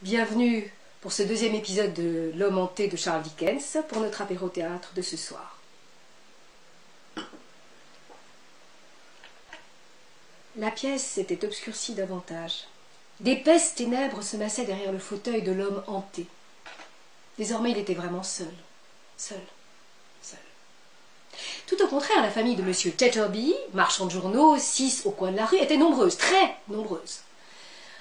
Bienvenue pour ce deuxième épisode de L'homme hanté de Charles Dickens pour notre apéro-théâtre de ce soir. La pièce s'était obscurcie davantage. D'épaisses ténèbres se massaient derrière le fauteuil de l'homme hanté. Désormais, il était vraiment seul. Seul. Tout au contraire, la famille de M. Tetterby, marchand de journaux, 6 au coin de la rue, était nombreuse, très nombreuse.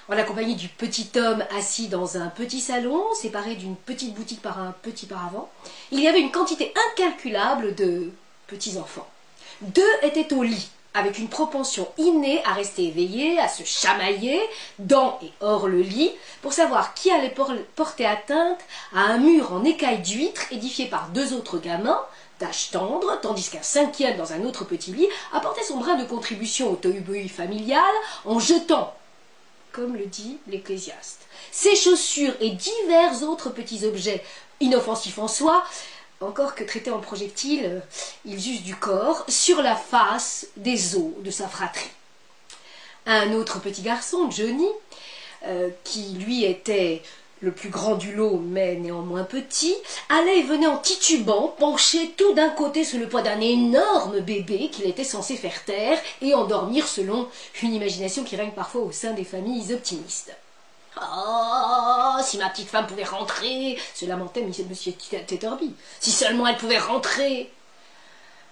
En la compagnie du petit homme assis dans un petit salon, séparé d'une petite boutique par un petit paravent, il y avait une quantité incalculable de petits-enfants. 2 étaient au lit, avec une propension innée à rester éveillés, à se chamailler, dans et hors le lit, pour savoir qui allait porter atteinte à un mur en écailles d'huîtres édifié par 2 autres gamins, d'âge tendre, tandis qu'un 5e dans un autre petit lit apportait son brin de contribution au tohu-bohu familial en jetant, comme le dit l'Ecclésiaste, ses chaussures et divers autres petits objets inoffensifs en soi, encore que traités en projectiles, ils usent du corps, sur la face des os de sa fratrie. Un autre petit garçon, Johnny, qui lui était le plus grand du lot, mais néanmoins petit, allait et venait en titubant, penché tout d'un côté sous le poids d'un énorme bébé qu'il était censé faire taire et endormir selon une imagination qui règne parfois au sein des familles optimistes. « Oh, si ma petite femme pouvait rentrer !» se lamentait M. Tetterby. « Si seulement elle pouvait rentrer !»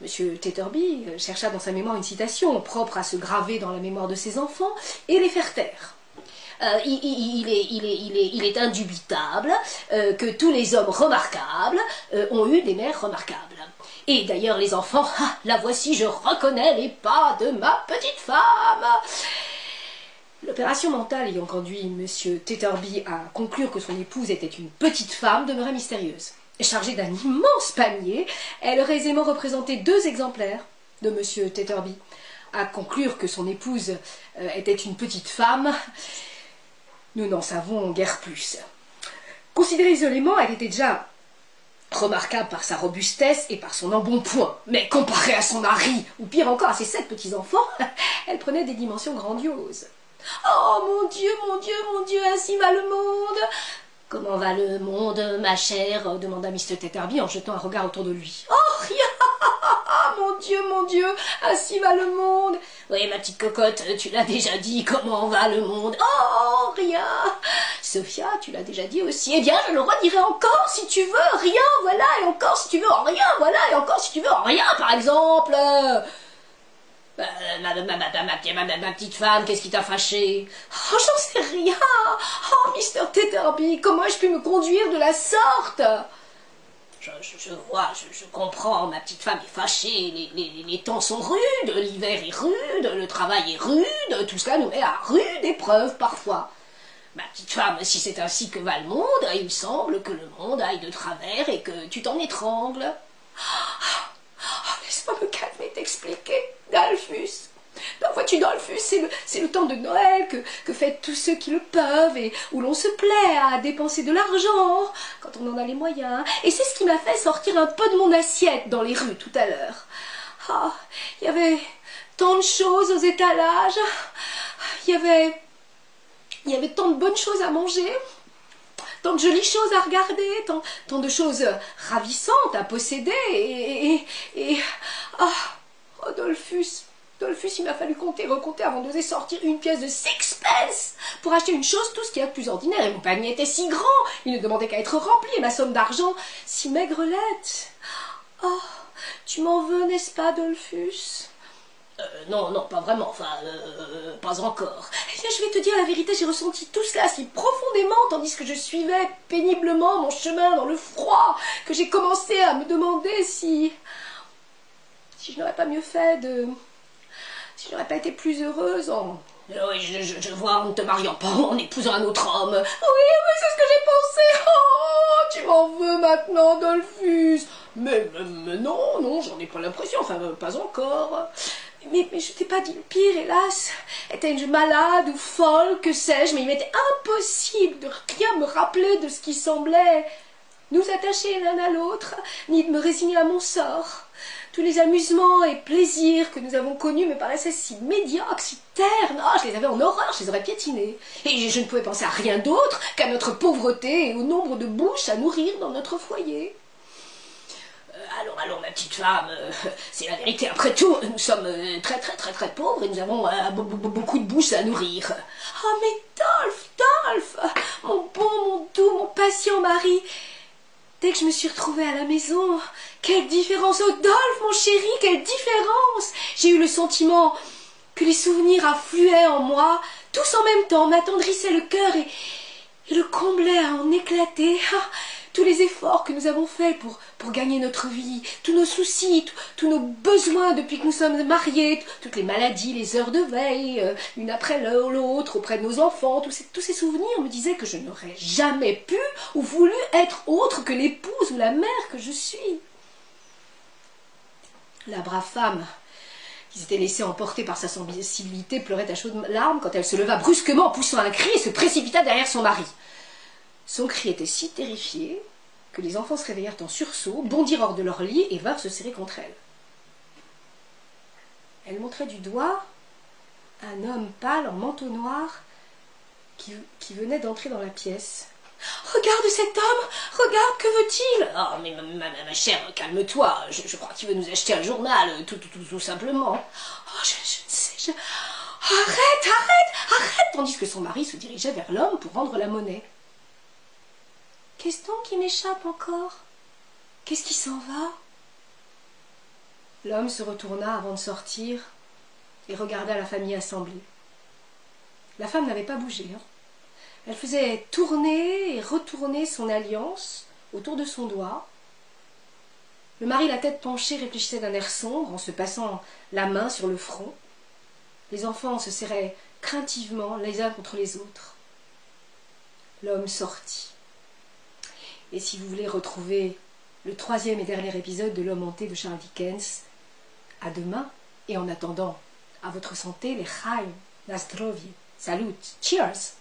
M. Tetterby chercha dans sa mémoire une citation propre à se graver dans la mémoire de ses enfants et les faire taire. Il est indubitable que tous les hommes remarquables ont eu des mères remarquables. Et d'ailleurs, les enfants, la voici, je reconnais les pas de ma petite femme. L'opération mentale ayant conduit M. Tetterby à conclure que son épouse était une petite femme demeurait mystérieuse. Chargée d'un immense panier, elle aurait aisément représenté 2 exemplaires de M. Tetterby. À conclure que son épouse était une petite femme, nous n'en savons guère plus. Considérée isolément, elle était déjà remarquable par sa robustesse et par son embonpoint. Mais comparée à son mari, ou pire encore à ses 7 petits-enfants, elle prenait des dimensions grandioses. « Oh, mon Dieu, ainsi va le monde !»« Comment va le monde, ma chère ?» demanda Mr. Tetterby en jetant un regard autour de lui. « Oh, rien ! Mon Dieu, ainsi va le monde !»« Oui, ma petite cocotte, tu l'as déjà dit, comment va le monde ?»« Oh, rien !»« Sophia, tu l'as déjà dit aussi. Eh bien, je le redirai encore si tu veux, rien, voilà, et encore si tu veux, rien, voilà, et encore si tu veux, rien, par exemple. » Ma petite femme, qu'est-ce qui t'a fâché? Oh, j'en sais rien. Oh, Mr. Tetterby, comment ai-je pu me conduire de la sorte? Je vois, je comprends, ma petite femme est fâchée, les temps sont rudes, l'hiver est rude, le travail est rude, tout cela nous met à rude épreuve parfois. Ma petite femme, si c'est ainsi que va le monde, il semble que le monde aille de travers et que tu t'en étrangles. Laisse-moi me calmer, t'expliquer. Dolphus. Non, vois-tu, Dolphus, c'est le temps de Noël que fêtent tous ceux qui le peuvent et où l'on se plaît à dépenser de l'argent quand on en a les moyens. Et c'est ce qui m'a fait sortir un peu de mon assiette dans les rues tout à l'heure. Ah, il y avait tant de choses aux étalages. Il y avait tant de bonnes choses à manger. Tant de jolies choses à regarder, tant de choses ravissantes à posséder, Oh, Dolphus, il m'a fallu compter, recompter avant d'oser sortir une pièce de 6pence pour acheter une chose, tout ce qu'il y a de plus ordinaire, et mon panier était si grand, il ne demandait qu'à être rempli, et ma somme d'argent si maigrelette. Oh, tu m'en veux, n'est-ce pas, Dolphus? Non, pas vraiment, enfin, pas encore. Eh bien, je vais te dire la vérité, j'ai ressenti tout cela si profondément, tandis que je suivais péniblement mon chemin dans le froid, que j'ai commencé à me demander si je n'aurais pas mieux fait si je n'aurais pas été plus heureuse en... Oui, je vois, en ne te mariant pas, en épousant un autre homme. Oui, c'est ce que j'ai pensé. Oh, tu m'en veux maintenant, Dolphus? Mais non, j'en ai pas l'impression, enfin, pas encore. Mais je t'ai pas dit le pire, hélas. Étais-je malade ou folle, que sais-je, mais il m'était impossible de rien me rappeler de ce qui semblait nous attacher l'un à l'autre, ni de me résigner à mon sort. Tous les amusements et plaisirs que nous avons connus me paraissaient si médiocres, si ternes. Oh, je les avais en horreur, je les aurais piétinés. Et je ne pouvais penser à rien d'autre qu'à notre pauvreté et au nombre de bouches à nourrir dans notre foyer. Allons, ma petite femme, c'est la vérité. Après tout, nous sommes très pauvres et nous avons beaucoup de bouches à nourrir. Oh, mais Dolph, mon bon, mon doux, mon patient mari. Dès que je me suis retrouvée à la maison, quelle différence! Oh, Dolph, mon chéri, quelle différence! J'ai eu le sentiment que les souvenirs affluaient en moi, tous en même temps, m'attendrissaient le cœur et le comblaient à en éclater. Ah, tous les efforts que nous avons faits pour gagner notre vie, tous nos soucis, tous nos besoins depuis que nous sommes mariés, toutes les maladies, les heures de veille, une après l'autre, auprès de nos enfants, tous ces souvenirs me disaient que je n'aurais jamais pu ou voulu être autre que l'épouse ou la mère que je suis. La brave femme, qui s'était laissée emporter par sa sensibilité, pleurait à chaudes larmes quand elle se leva brusquement, poussant un cri et se précipita derrière son mari. Son cri était si terrifié que les enfants se réveillèrent en sursaut, bondirent hors de leur lit et vinrent se serrer contre elle. Elle montrait du doigt un homme pâle en manteau noir qui venait d'entrer dans la pièce. « Regarde cet homme! Regarde, que veut-il » ?»« Oh, mais ma chère, calme-toi, je crois qu'il veut nous acheter un journal, tout simplement. »« Oh, je ne sais, Arrête !» tandis que son mari se dirigeait vers l'homme pour rendre la monnaie. « Qu'est-ce donc qui m'échappe encore? Qu'est-ce qui s'en va ?» L'homme se retourna avant de sortir et regarda la famille assemblée. La femme n'avait pas bougé. Elle faisait tourner et retourner son alliance autour de son doigt. Le mari, la tête penchée, réfléchissait d'un air sombre en se passant la main sur le front. Les enfants se serraient craintivement les uns contre les autres. L'homme sortit. Et si vous voulez retrouver le 3e et dernier épisode de L'Homme hanté de Charles Dickens, à demain, et en attendant, à votre santé, les Chaim, na zdrowie, salut, cheers!